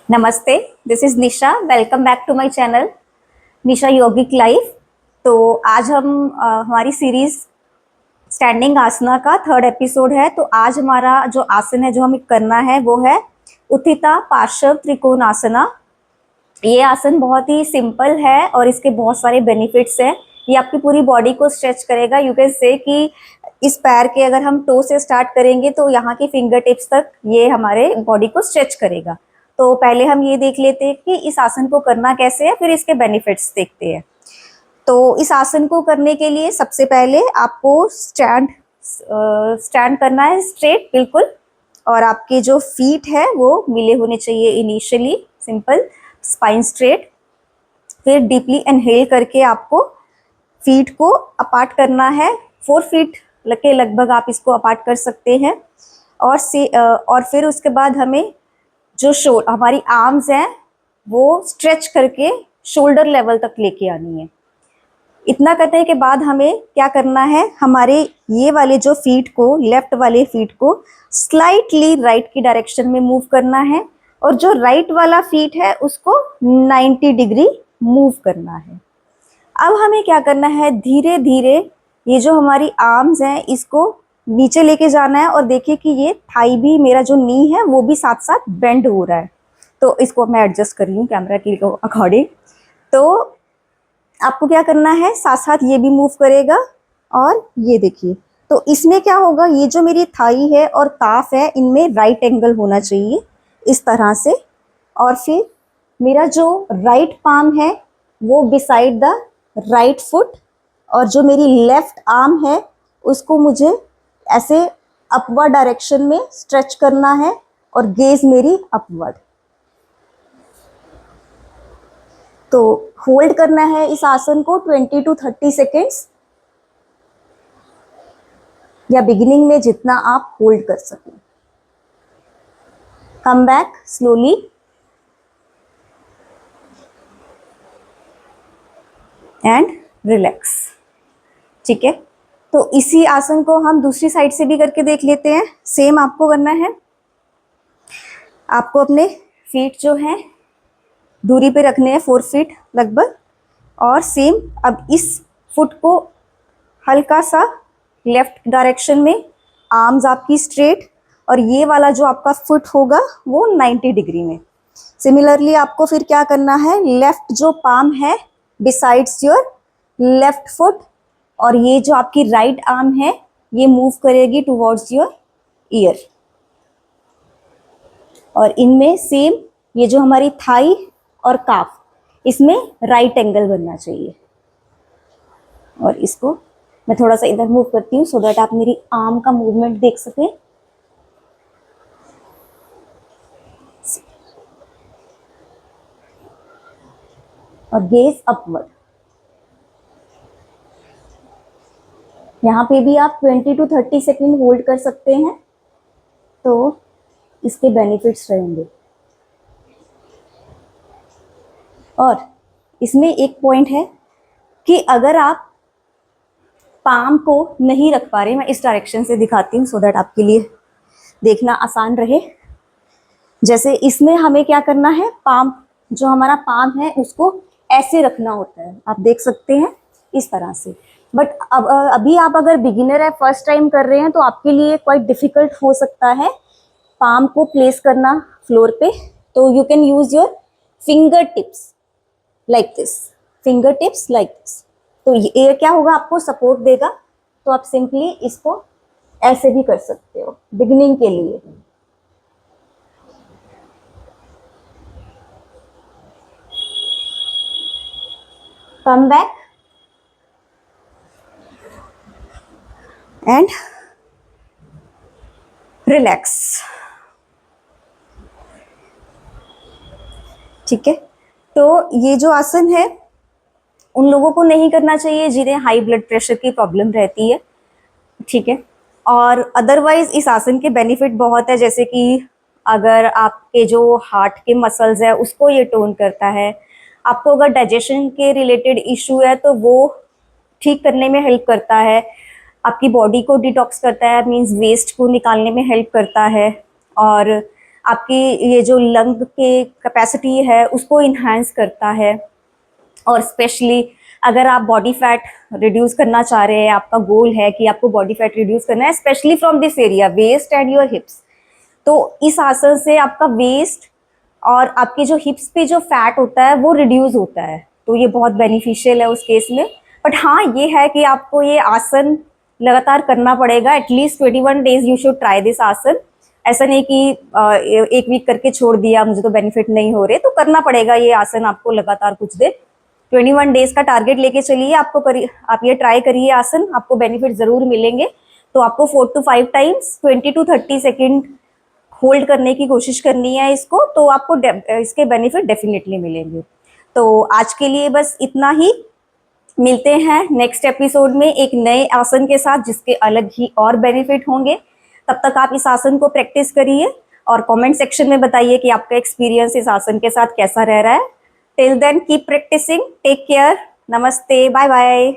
नमस्ते, this is Nisha. Welcome back to my channel Nisha yogic life. तो आज हम हमारी सीरीज स्टैंडिंग आसना का थर्ड एपिसोड है। तो आज हमारा जो आसन है जो हमें करना है वो है उत्थिता पार्श्व त्रिकोण आसना। ये आसन बहुत ही सिंपल है और इसके बहुत सारे बेनिफिट्स हैं। ये आपकी पूरी बॉडी को स्ट्रेच करेगा। यू कैन से कि इस पैर के अगर हम टो से स्टार्ट करेंगे तो यहाँ की फिंगर टिप्स तक ये हमारे बॉडी को स्ट्रेच करेगा। तो पहले हम ये देख लेते हैं कि इस आसन को करना कैसे है, फिर इसके बेनिफिट्स देखते हैं। तो इस आसन को करने के लिए सबसे पहले आपको स्टैंड करना है स्ट्रेट बिल्कुल, और आपके जो फीट है वो मिले होने चाहिए। इनिशियली सिंपल स्पाइन स्ट्रेट, फिर डीपली इनहेल करके आपको फीट को अपार्ट करना है। 4 फीट के लगभग आप इसको अपार्ट कर सकते हैं। और फिर उसके बाद हमें जो हमारी आर्म्स हैं वो स्ट्रेच करके शोल्डर लेवल तक लेके आनी है। इतना करने के बाद हमें क्या करना है, हमारे ये वाले जो फीट को, लेफ्ट वाले फीट को स्लाइटली राइट की डायरेक्शन में मूव करना है, और जो राइट वाला फीट है उसको 90 डिग्री मूव करना है। अब हमें क्या करना है, धीरे धीरे ये जो हमारी आर्म्स हैं इसको नीचे लेके जाना है, और देखिए कि ये थाई भी, मेरा जो नी है वो भी साथ साथ बेंड हो रहा है। तो इसको मैं एडजस्ट कर रही हूँ कैमरा के अकॉर्डिंग। तो आपको क्या करना है, साथ साथ ये भी मूव करेगा। और ये देखिए, तो इसमें क्या होगा, ये जो मेरी थाई है और काफ है इनमें राइट एंगल होना चाहिए इस तरह से। और फिर मेरा जो राइट पाम है वो बिसाइड द राइट फुट, और जो मेरी लेफ्ट आर्म है उसको मुझे ऐसे अपवर्ड डायरेक्शन में स्ट्रेच करना है, और गेज मेरी अपवर्ड। तो होल्ड करना है इस आसन को 20 to 30 सेकेंड्स, या बिगिनिंग में जितना आप होल्ड कर सकें। Come back slowly and relax. ठीक है, तो इसी आसन को हम दूसरी साइड से भी करके देख लेते हैं। सेम आपको करना है, आपको अपने फीट जो हैं दूरी पे रखने हैं 4 फीट लगभग, और सेम अब इस फुट को हल्का सा लेफ्ट डायरेक्शन में, आर्म्स आपकी स्ट्रेट, और ये वाला जो आपका फुट होगा वो 90 डिग्री में। सिमिलरली आपको फिर क्या करना है, लेफ्ट जो पाम है बिसाइड्स योर लेफ्ट फुट, और ये जो आपकी राइट आर्म है ये मूव करेगी टुवर्ड्स योर ईयर। और इनमें सेम ये जो हमारी थाई और काफ, इसमें राइट एंगल बनना चाहिए। और इसको मैं थोड़ा सा इधर मूव करती हूँ सो दैट आप मेरी आर्म का मूवमेंट देख सकें। और गेज अपवर्ड। यहाँ पे भी आप 20 to 30 सेकेंड होल्ड कर सकते हैं, तो इसके बेनिफिट्स रहेंगे। और इसमें एक पॉइंट है कि अगर आप पाम को नहीं रख पा रहे, मैं इस डायरेक्शन से दिखाती हूँ सो दैट आपके लिए देखना आसान रहे। जैसे इसमें हमें क्या करना है, पाम, जो हमारा पाम है उसको ऐसे रखना होता है, आप देख सकते हैं इस तरह से। बट अब अभी आप अगर बिगिनर है, फर्स्ट टाइम कर रहे हैं, तो आपके लिए क्वाइट डिफिकल्ट हो सकता है पाम को प्लेस करना फ्लोर पे। तो you can use your finger tips like this, finger tips like this. तो ये क्या होगा, आपको सपोर्ट देगा। तो आप सिंपली इसको ऐसे भी कर सकते हो बिगिनिंग के लिए। Come back and relax. ठीक है, तो ये जो आसन है उन लोगों को नहीं करना चाहिए जिन्हें हाई ब्लड प्रेशर की प्रॉब्लम रहती है। ठीक है, और अदरवाइज इस आसन के बेनिफिट बहुत है, जैसे कि अगर आपके जो हार्ट के मसल्स है उसको ये टोन करता है। आपको अगर डाइजेशन के रिलेटेड इशू है तो वो ठीक करने में हेल्प करता है। आपकी बॉडी को डिटॉक्स करता है, मीन्स वेस्ट को निकालने में हेल्प करता है। और आपकी ये जो लंग के कैपेसिटी है उसको इन्हांस करता है। और स्पेशली अगर आप बॉडी फैट रिड्यूस करना चाह रहे हैं, आपका गोल है कि आपको बॉडी फैट रिड्यूस करना है, specially from this area waist and your hips, तो इस आसन से आपका वेस्ट और आपके जो हिप्स पे जो फैट होता है वो रिड्यूस होता है, तो ये बहुत बेनिफिशियल है उस केस में। बट हाँ, ये है कि आपको ये आसन लगातार करना पड़ेगा, at least 21 days you should try this आसन। ऐसा नहीं कि एक वीक करके छोड़ दिया, मुझे तो बेनिफिट नहीं हो रहे, तो करना पड़ेगा ये आसन आपको लगातार कुछ दिन। 21 डेज का टारगेट लेके चलिए, आपको आप ये ट्राई करिए आसन, आपको बेनिफिट जरूर मिलेंगे। तो आपको 4 to 5 times 20 to 30 second hold करने की कोशिश करनी है इसको, तो आपको इसके बेनिफिट डेफिनेटली मिलेंगे। तो आज के लिए बस इतना ही, मिलते हैं नेक्स्ट एपिसोड में एक नए आसन के साथ जिसके अलग ही और बेनिफिट होंगे। तब तक आप इस आसन को प्रैक्टिस करिए और कमेंट सेक्शन में बताइए कि आपका एक्सपीरियंस इस आसन के साथ कैसा रह रहा है। Till then keep practicing, take care, नमस्ते, बाय बाय।